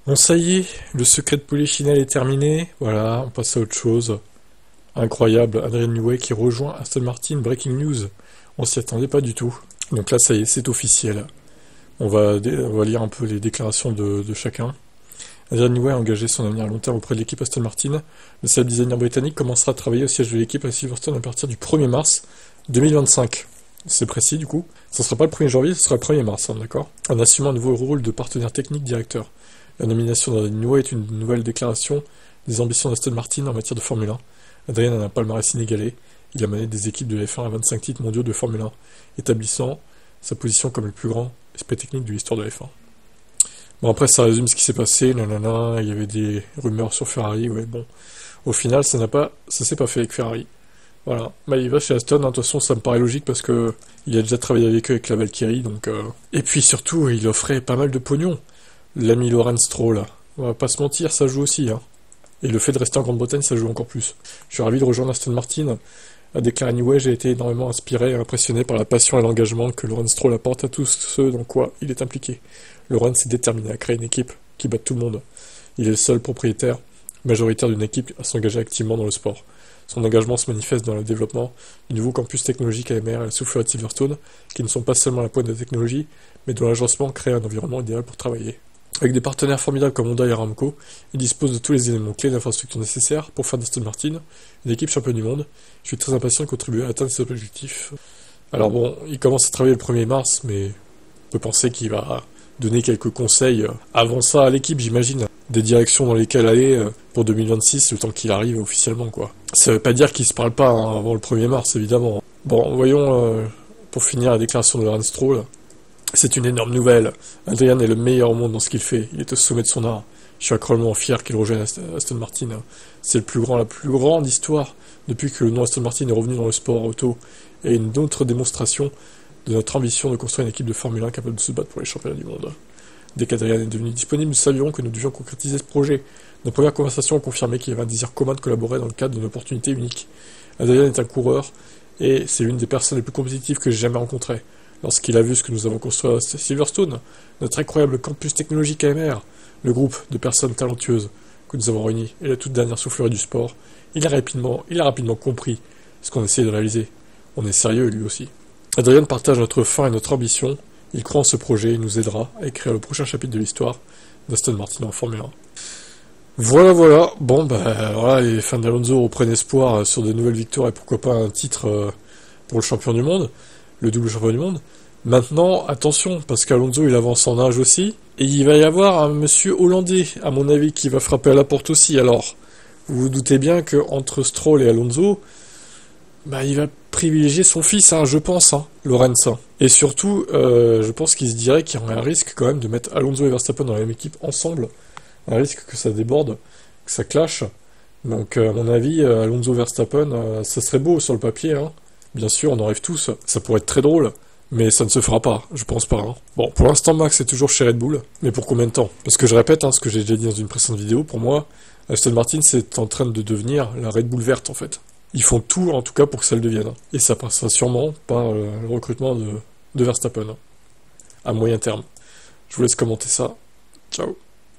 Bon, ça y est, le secret de Polichinelle est terminé. Voilà, on passe à autre chose. Incroyable, Adrian Newey qui rejoint Aston Martin, breaking news. On s'y attendait pas du tout. Donc là, ça y est, c'est officiel. On va lire un peu les déclarations de chacun. Adrian Newey a engagé son avenir à long terme auprès de l'équipe Aston Martin. Le célèbre designer britannique commencera à travailler au siège de l'équipe à Silverstone à partir du 1er mars 2025. C'est précis du coup. Ça sera pas le 1er janvier, ce sera le 1er mars, hein, d'accord. En assumant un nouveau rôle de partenaire technique directeur. La nomination d'Adrian Newey est une nouvelle déclaration des ambitions d'Aston Martin en matière de Formule 1. Adrian a un palmarès inégalé. Il a mené des équipes de F1 à 25 titres mondiaux de Formule 1, établissant sa position comme le plus grand esprit technique de l'histoire de F1. Bon, après, ça résume ce qui s'est passé. Nanana, il y avait des rumeurs sur Ferrari. Ouais, bon. Au final, ça s'est pas fait avec Ferrari. Voilà. Bah, il va chez Aston. De toute façon, ça me paraît logique parce que il a déjà travaillé avec eux, avec la Valkyrie. Donc, Et puis surtout, il offrait pas mal de pognon. L'ami Lawrence Stroll. On va pas se mentir, ça joue aussi, hein. Et le fait de rester en Grande-Bretagne, ça joue encore plus. Je suis ravi de rejoindre Aston Martin. A déclaré Newey, j'ai été énormément inspiré et impressionné par la passion et l'engagement que Lawrence Stroll apporte à tous ceux dans quoi il est impliqué. Lawrence s'est déterminé à créer une équipe qui batte tout le monde. Il est le seul propriétaire majoritaire d'une équipe à s'engager activement dans le sport. Son engagement se manifeste dans le développement du nouveau campus technologique AMR et la soufflerie de Silverstone, qui ne sont pas seulement à la pointe de la technologie, mais dont l'agencement crée un environnement idéal pour travailler. Avec des partenaires formidables comme Honda et Aramco, il dispose de tous les éléments clés d'infrastructure nécessaires pour faire d'Aston Martin une équipe championne du monde. Je suis très impatient de contribuer à atteindre cet objectif. Alors bon, il commence à travailler le 1er mars, mais on peut penser qu'il va donner quelques conseils avant ça à l'équipe, j'imagine. Des directions dans lesquelles aller pour 2026, le temps qu'il arrive officiellement, quoi. Ça veut pas dire qu'ils se parlent pas hein, avant le 1er mars, évidemment. Bon, voyons, pour finir, la déclaration de Lawrence Stroll. C'est une énorme nouvelle. Adrian est le meilleur au monde dans ce qu'il fait. Il est au sommet de son art. Je suis incroyablement fier qu'il rejoigne Aston Martin. C'est la plus grande histoire depuis que le nom Aston Martin est revenu dans le sport auto et une autre démonstration de notre ambition de construire une équipe de Formule 1 capable de se battre pour les championnats du monde. Dès qu'Adrian est devenu disponible, nous savions que nous devions concrétiser ce projet. Nos premières conversations ont confirmé qu'il y avait un désir commun de collaborer dans le cadre d'une opportunité unique. Adrian est un coureur et c'est l'une des personnes les plus compétitives que j'ai jamais rencontrées. Lorsqu'il a vu ce que nous avons construit à Silverstone, notre incroyable campus technologique AMR, le groupe de personnes talentueuses que nous avons réunis et la toute dernière soufflerie du sport, il a rapidement compris ce qu'on essayait de réaliser. On est sérieux lui aussi. Adrian partage notre faim et notre ambition. Il croit en ce projet et nous aidera à écrire le prochain chapitre de l'histoire d'Aston Martin en Formule 1. Voilà. Bon, voilà, les fans d'Alonso reprennent espoir sur de nouvelles victoires et pourquoi pas un titre pour le champion du monde, le double champion du monde. Maintenant, attention, parce qu'Alonso il avance en âge aussi, et il va y avoir un monsieur hollandais, à mon avis, qui va frapper à la porte aussi. Alors, vous vous doutez bien que entre Stroll et Alonso, il va privilégier son fils, hein, je pense, hein, Lawrence. Et surtout, je pense qu'il se dirait qu'il y aurait un risque quand même de mettre Alonso et Verstappen dans la même équipe ensemble. Un risque que ça déborde, que ça clash. Donc, à mon avis, Alonso-Verstappen, ça serait beau sur le papier, hein. Bien sûr, on en rêve tous. Ça pourrait être très drôle, mais ça ne se fera pas, je pense pas, hein. Bon, pour l'instant, Max est toujours chez Red Bull, mais pour combien de temps? Parce que je répète, hein, ce que j'ai déjà dit dans une précédente vidéo, pour moi, Aston Martin, c'est en train de devenir la Red Bull verte, en fait. Ils font tout, en tout cas, pour que ça le devienne. Et ça passera sûrement par le recrutement de Verstappen, à moyen terme. Je vous laisse commenter ça. Ciao.